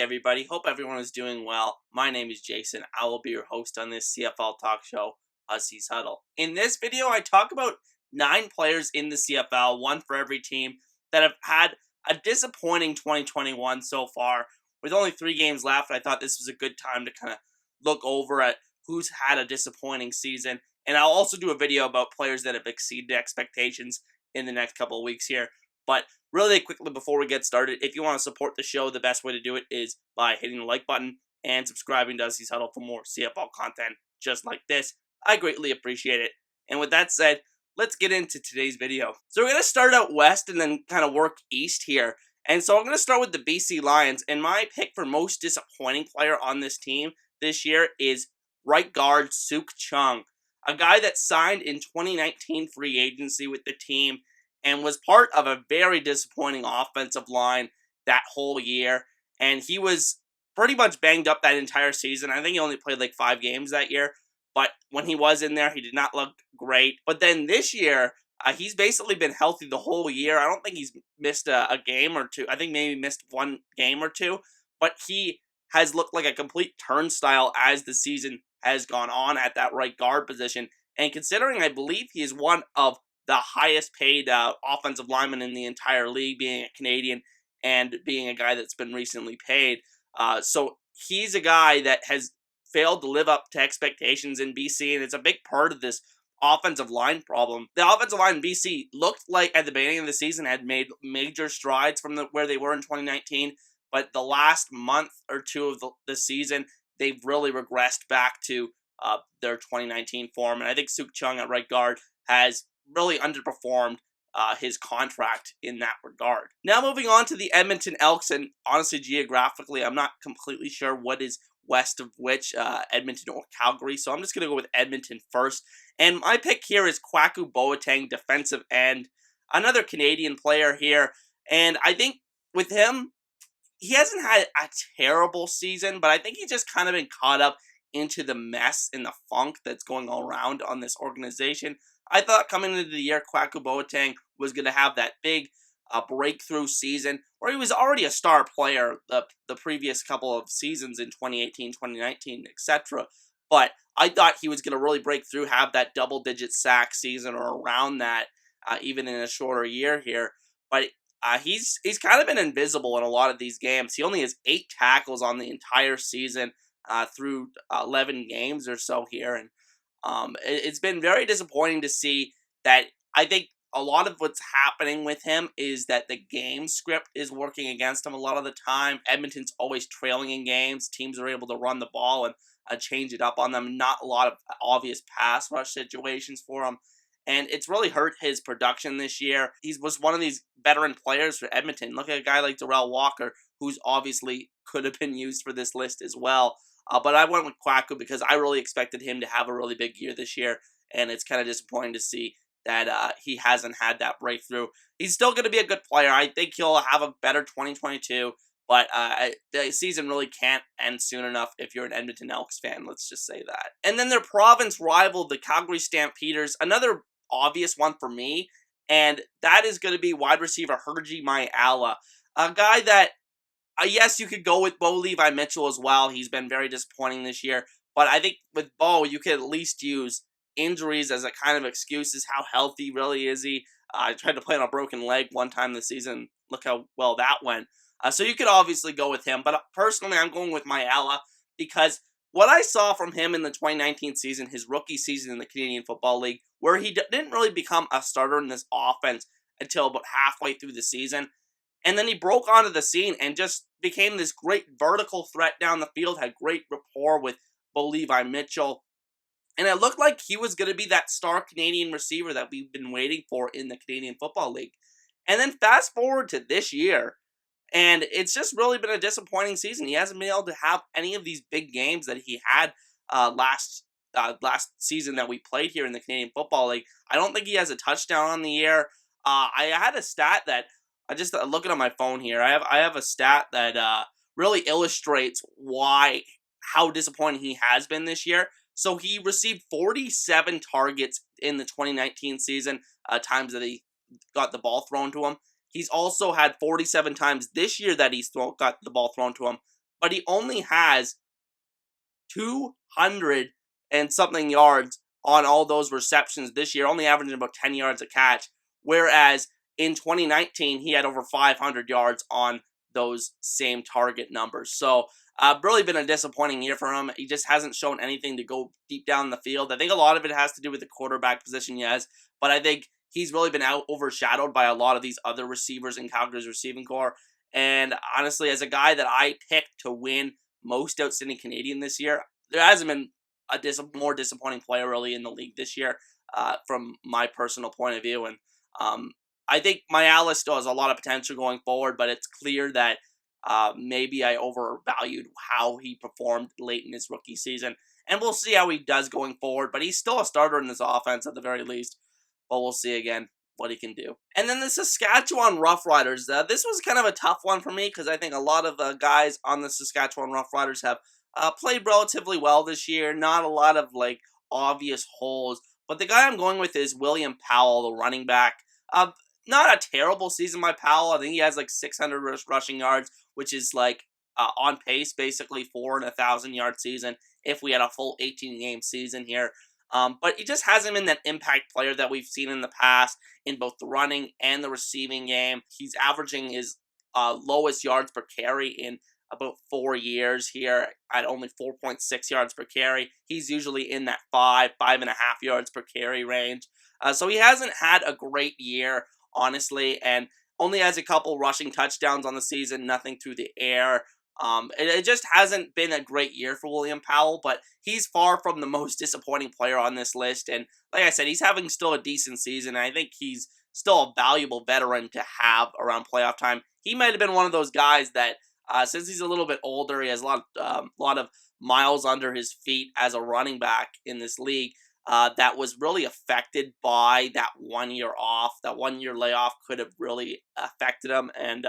everybody. Hope everyone is doing well. My name is Jason. I will be your host on this CFL talk show, Huskies Huddle. In this video, I talk about 9 players in the CFL, one for every team, that have had a disappointing 2021 so far. With only 3 games left, I thought this was a good time to kind of look over at who's had a disappointing season. And I'll also do a video about players that have exceeded expectations in the next couple of weeks here. But really quickly before we get started, if you want to support the show, the best way to do it is by hitting the like button and subscribing to Huskies Huddle for more CFL content just like this. I greatly appreciate it. And with that said, let's get into today's video. So we're going to start out west and then kind of work east here. And so I'm going to start with the BC Lions. And my pick for most disappointing player on this team this year is right guard Sek Chung, a guy that signed in 2019 free agency with the team and was part of a very disappointing offensive line that whole year. And he was pretty much banged up that entire season. I think he only played like 5 games that year. But when he was in there, he did not look great. But then this year, he's basically been healthy the whole year. I don't think he's missed a game or two. I think maybe missed 1 game or 2. But he has looked like a complete turnstile as the season has gone on at that right guard position. And considering I believe he is one of the highest paid offensive lineman in the entire league, being a Canadian and being a guy that's been recently paid. So he's a guy that has failed to live up to expectations in BC, and it's a big part of this offensive line problem. The offensive line in BC looked like at the beginning of the season had made major strides from where they were in 2019, but the last month or 2 of the season, they've really regressed back to their 2019 form, and I think Sek Chung at right guard has really underperformed his contract in that regard. Now moving on to the Edmonton Elks, and honestly geographically I'm not completely sure what is west of which, Edmonton or Calgary, so I'm just going to go with Edmonton first. And my pick here is Kwaku Boateng, defensive end, another Canadian player here, and I think with him, he hasn't had a terrible season, but I think he's just kind of been caught up into the mess and the funk that's going all around on this organization. I thought coming into the year, Kwaku Boateng was going to have that big breakthrough season where he was already a star player the previous couple of seasons in 2018, 2019, etc. But I thought he was going to really break through, have that double-digit sack season or around that, even in a shorter year here. But he's kind of been invisible in a lot of these games. He only has 8 tackles on the entire season through 11 games or so here, and it's been very disappointing to see that. I think a lot of what's happening with him is that the game script is working against him a lot of the time. Edmonton's always trailing in games. Teams are able to run the ball and change it up on them. Not a lot of obvious pass rush situations for him. And it's really hurt his production this year. He was one of these veteran players for Edmonton. Look at a guy like Darrell Walker, who's obviously could have been used for this list as well. But I went with Kwaku because I really expected him to have a really big year this year, and it's kind of disappointing to see that he hasn't had that breakthrough. He's still going to be a good player. I think he'll have a better 2022, but the season really can't end soon enough if you're an Edmonton Elks fan, let's just say that. And then their province rival, the Calgary Stampeders, another obvious one for me, and that is going to be wide receiver Hergy Mayala, a guy that yes, you could go with Levi Mitchell as well. He's been very disappointing this year. But I think with Bo, you could at least use injuries as a kind of excuses. How healthy really is he? I tried to play on a broken leg one time this season. Look how well that went. So you could obviously go with him. But personally, I'm going with Mayala because what I saw from him in the 2019 season, his rookie season in the Canadian Football League, where he didn't really become a starter in this offense until about halfway through the season. And then he broke onto the scene and just became this great vertical threat down the field, had great rapport with Levi Mitchell. And it looked like he was going to be that star Canadian receiver that we've been waiting for in the Canadian Football League. And then fast forward to this year, and it's just really been a disappointing season. He hasn't been able to have any of these big games that he had last season that we played here in the Canadian Football League. I don't think he has a touchdown on the year. I had a stat that I just looking at my phone here. I have a stat that really illustrates how disappointing he has been this year. So he received 47 targets in the 2019 season, times that he got the ball thrown to him. He's also had 47 times this year that he's got the ball thrown to him. but he only has 200 and something yards on all those receptions this year, only averaging about 10 yards a catch. Whereas in 2019, he had over 500 yards on those same target numbers. So, really been a disappointing year for him. He just hasn't shown anything to go deep down the field. I think a lot of it has to do with the quarterback position, yes, but I think he's really been overshadowed by a lot of these other receivers in Calgary's receiving core. And honestly, as a guy that I picked to win most outstanding Canadian this year, there hasn't been a more disappointing player really in the league this year, from my personal point of view. And I think Mayala still has a lot of potential going forward, but it's clear that maybe I overvalued how he performed late in his rookie season. And we'll see how he does going forward, but he's still a starter in this offense at the very least. But we'll see again what he can do. And then the Saskatchewan Roughriders. This was kind of a tough one for me because I think a lot of the guys on the Saskatchewan Roughriders have played relatively well this year. Not a lot of obvious holes. But the guy I'm going with is William Powell, the running back. Not a terrible season by Powell. I think he has 600 rushing yards, which is on pace basically for an 1,000-yard season if we had a full 18-game season here. But he just hasn't been that impact player that we've seen in the past in both the running and the receiving game. He's averaging his lowest yards per carry in about 4 years here at only 4.6 yards per carry. He's usually in that 5.5 yards per carry range. So he hasn't had a great year, honestly, and only has a couple rushing touchdowns on the season, nothing through the air. It just hasn't been a great year for William Powell, but he's far from the most disappointing player on this list. And like I said, he's having still a decent season. And I think he's still a valuable veteran to have around playoff time. He might have been one of those guys that, since he's a little bit older, he has a lot of miles under his feet as a running back in this league. That was really affected by that 1 year off. That 1 year layoff could have really affected him. And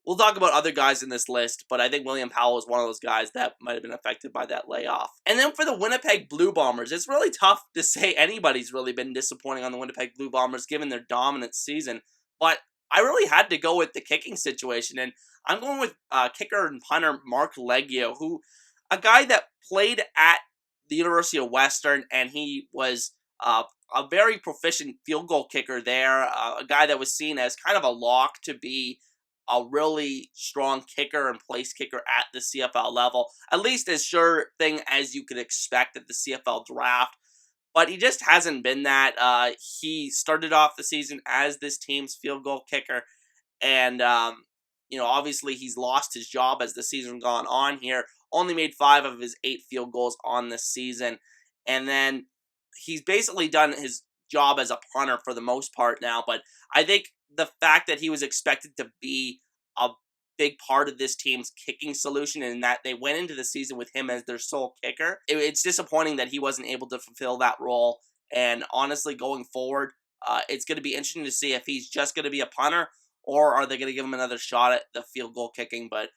we'll talk about other guys in this list, but I think William Powell is one of those guys that might have been affected by that layoff. And then for the Winnipeg Blue Bombers, it's really tough to say anybody's really been disappointing on the Winnipeg Blue Bombers given their dominant season. But I really had to go with the kicking situation, and I'm going with kicker and punter Mark Leggio, a guy that played at the University of Western, and he was a very proficient field goal kicker there, a guy that was seen as kind of a lock to be a really strong kicker and place kicker at the CFL level, at least as sure thing as you could expect at the CFL draft. But he just hasn't been that. He started off the season as this team's field goal kicker, and obviously he's lost his job as the season gone on here. Only made 5 of his 8 field goals on the season, and then he's basically done his job as a punter for the most part now. But I think the fact that he was expected to be a big part of this team's kicking solution and that they went into the season with him as their sole kicker, it's disappointing that he wasn't able to fulfill that role. And honestly, going forward, it's going to be interesting to see if he's just going to be a punter or are they going to give him another shot at the field goal kicking. But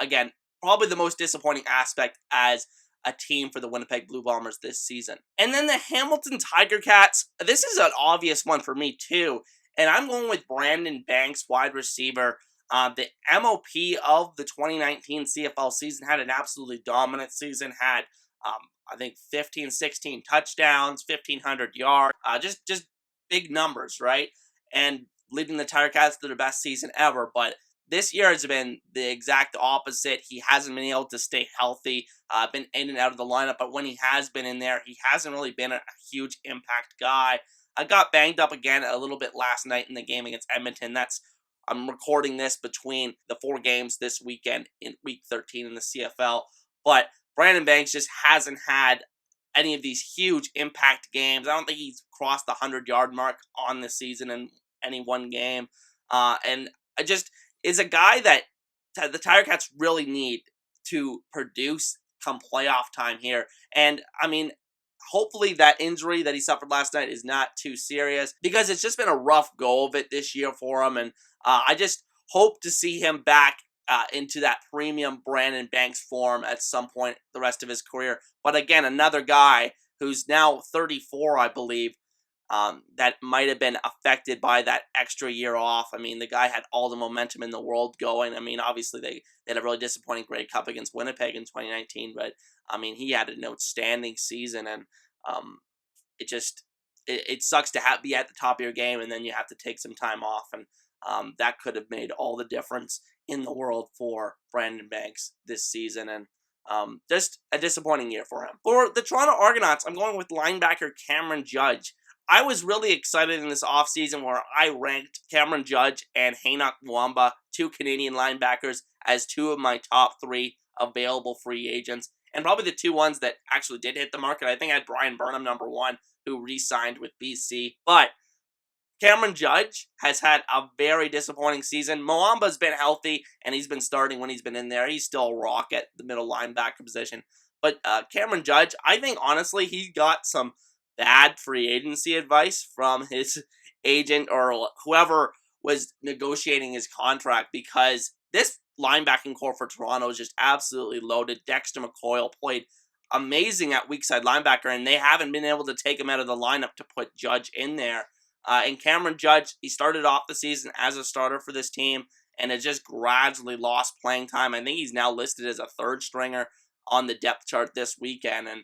again, probably the most disappointing aspect as a team for the Winnipeg Blue Bombers this season. And then the Hamilton Tiger Cats. This is an obvious one for me too. And I'm going with Brandon Banks, wide receiver. The MOP of the 2019 CFL season, had an absolutely dominant season, had, I think, 15, 16 touchdowns, 1,500 yards, just big numbers, right? And leading the Tiger Cats to their best season ever. But this year has been the exact opposite. He hasn't been able to stay healthy, been in and out of the lineup, but when he has been in there, he hasn't really been a huge impact guy. I got banged up again a little bit last night in the game against Edmonton. I'm recording this between the 4 games this weekend in Week 13 in the CFL. But Brandon Banks just hasn't had any of these huge impact games. I don't think he's crossed the 100-yard mark on the season in any one game. And I just is a guy that the Tiger Cats really need to produce come playoff time here. And, I mean, hopefully that injury that he suffered last night is not too serious because it's just been a rough go of it this year for him. And I just hope to see him back into that premium Brandon Banks form at some point the rest of his career. But again, another guy who's now 34, I believe, that might have been affected by that extra year off. I mean, the guy had all the momentum in the world going. I mean, obviously they had a really disappointing Grey Cup against Winnipeg in 2019, but I mean, he had an outstanding season, and um, it just it sucks to be at the top of your game and then you have to take some time off, and that could have made all the difference in the world for Brandon Banks this season, and just a disappointing year for him. For the Toronto Argonauts, I'm going with linebacker Cameron Judge. I was really excited in this offseason where I ranked Cameron Judge and Hainuk Mwamba, two Canadian linebackers, as two of my top three available free agents, and probably the two ones that actually did hit the market. I think I had Brian Burnham number one, who re-signed with BC. But Cameron Judge has had a very disappointing season. Mwamba's been healthy, and he's been starting when he's been in there. He's still a rock at the middle linebacker position. But Cameron Judge, I think, honestly, he got some bad free agency advice from his agent or whoever was negotiating his contract, because this linebacking core for Toronto is just absolutely loaded. Dexter McCoyle played amazing at weak side linebacker, and they haven't been able to take him out of the lineup to put Judge in there. And Cameron Judge, he started off the season as a starter for this team and has just gradually lost playing time. I think he's now listed as a third stringer on the depth chart this weekend, and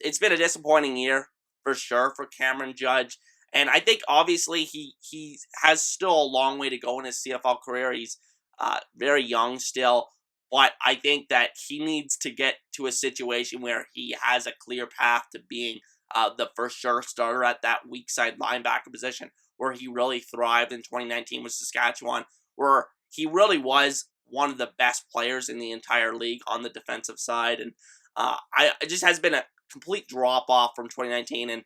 it's been a disappointing year for sure for Cameron Judge. And I think obviously he has still a long way to go in his CFL career. He's very young still, but I think that he needs to get to a situation where he has a clear path to being the first sure starter at that weak side linebacker position, where he really thrived in 2019 with Saskatchewan, where he really was one of the best players in the entire league on the defensive side. And it just has been a complete drop off from 2019, and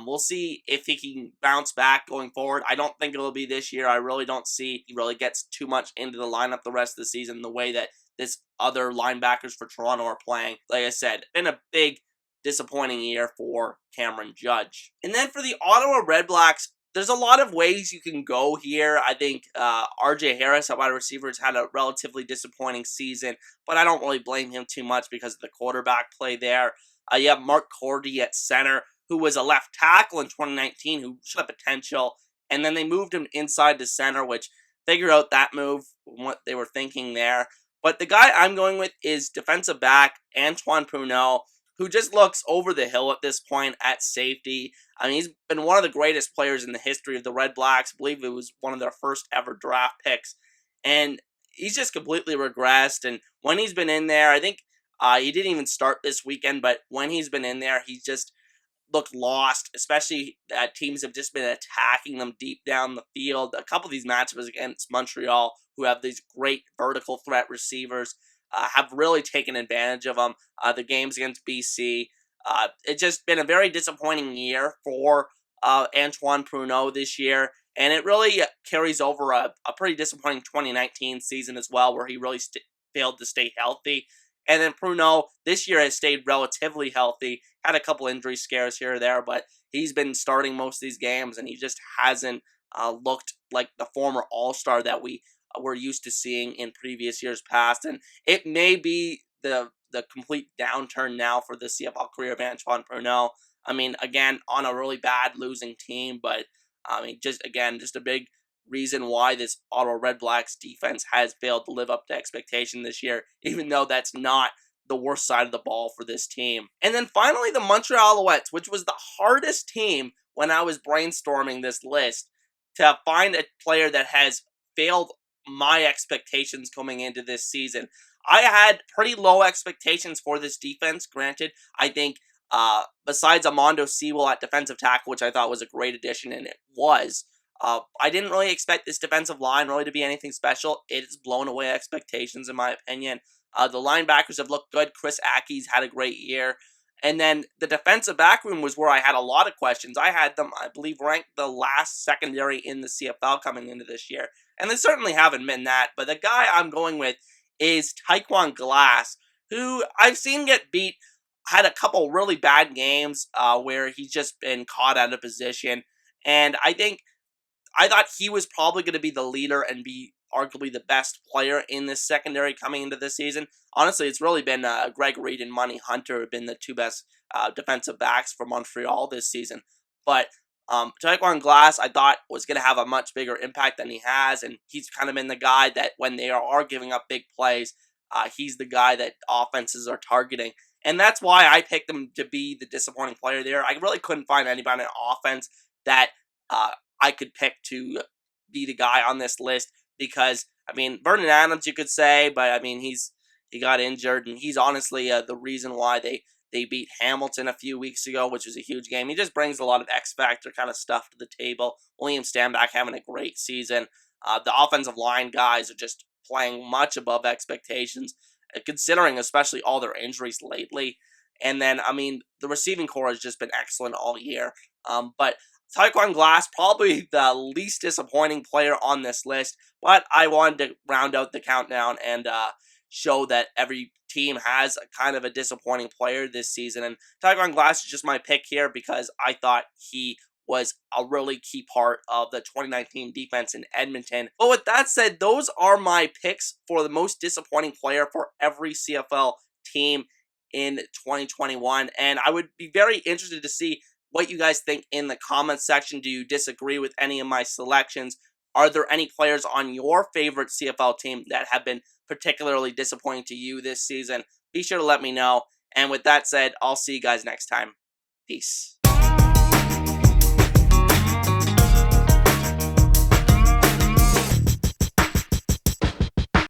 we'll see if he can bounce back going forward. I don't think it'll be this year. I really don't see he really gets too much into the lineup the rest of the season the way that this other linebackers for Toronto are playing. Like I said, been a big disappointing year for Cameron Judge. And then for the Ottawa Redblacks, there's a lot of ways you can go here. I think RJ Harris at wide receiver has had a relatively disappointing season, but I don't really blame him too much because of the quarterback play there. You have Mark Cordy at center, who was a left tackle in 2019, who showed potential, and then they moved him inside to center, which figure out that move, what they were thinking there. But the guy I'm going with is defensive back Antoine Purnell, who just looks over the hill at this point at safety. I mean, he's been one of the greatest players in the history of the Red Blacks. I believe it was one of their first ever draft picks. And he's just completely regressed. And when he's been in there, I think he didn't even start this weekend, but when he's been in there, he's just looked lost, especially that teams have just been attacking them deep down the field. A couple of these matchups against Montreal, who have these great vertical threat receivers, have really taken advantage of them. The games against BC, it's just been a very disappointing year for Antoine Pruneau this year, and it really carries over a pretty disappointing 2019 season as well, where he really failed to stay healthy. And then Pruneau this year has stayed relatively healthy, had a couple injury scares here or there, but he's been starting most of these games, and he just hasn't looked like the former All-Star that we were used to seeing in previous years past. And it may be the complete downturn now for the CFL career of Antoine Purnell. I mean, again, on a really bad losing team, but I mean, just a big reason why this Ottawa Redblacks defense has failed to live up to expectation this year, even though that's not the worst side of the ball for this team. And then finally, the Montreal Alouettes, which was the hardest team when I was brainstorming this list to find a player that has failed my expectations coming into this season. I had pretty low expectations for this defense. Granted, I think besides Amondo Sewell at defensive tackle, which I thought was a great addition, and it was, I didn't really expect this defensive line really to be anything special. It has blown away expectations, in my opinion. The linebackers have looked good. Chris Aki's had a great year. And then the defensive back room was where I had a lot of questions. I had them, I believe, ranked the last secondary in the CFL coming into this year. And they certainly haven't been that. But the guy I'm going with is Taikwon Glass, who I've seen get beat, had a couple really bad games where he's just been caught out of position. And I thought he was probably going to be the leader and be arguably the best player in this secondary coming into this season. Honestly, it's really been Greg Reed and Money Hunter have been the two best defensive backs for Montreal this season. But Taikwon Glass, I thought, was going to have a much bigger impact than he has, and he's kind of been the guy that when they are giving up big plays, he's the guy that offenses are targeting. And that's why I picked him to be the disappointing player there. I really couldn't find anybody on offense that I could pick to be the guy on this list because, I mean, Vernon Adams, you could say, but, I mean, he got injured, and he's honestly the reason why they beat Hamilton a few weeks ago, which was a huge game. He just brings a lot of X-Factor kind of stuff to the table. William Stanback having a great season. The offensive line guys are just playing much above expectations, considering especially all their injuries lately. And then, I mean, the receiving core has just been excellent all year. But Taikwon Glass, probably the least disappointing player on this list, but I wanted to round out the countdown and show that every team has a kind of a disappointing player this season. And Taikwon Glass is just my pick here because I thought he was a really key part of the 2019 defense in Edmonton. But with that said, those are my picks for the most disappointing player for every CFL team in 2021. And I would be very interested to see what you guys think in the comments section. Do you disagree with any of my selections? Are there any players on your favorite CFL team that have been particularly disappointing to you this season? Be sure to let me know. And with that said, I'll see you guys next time. Peace.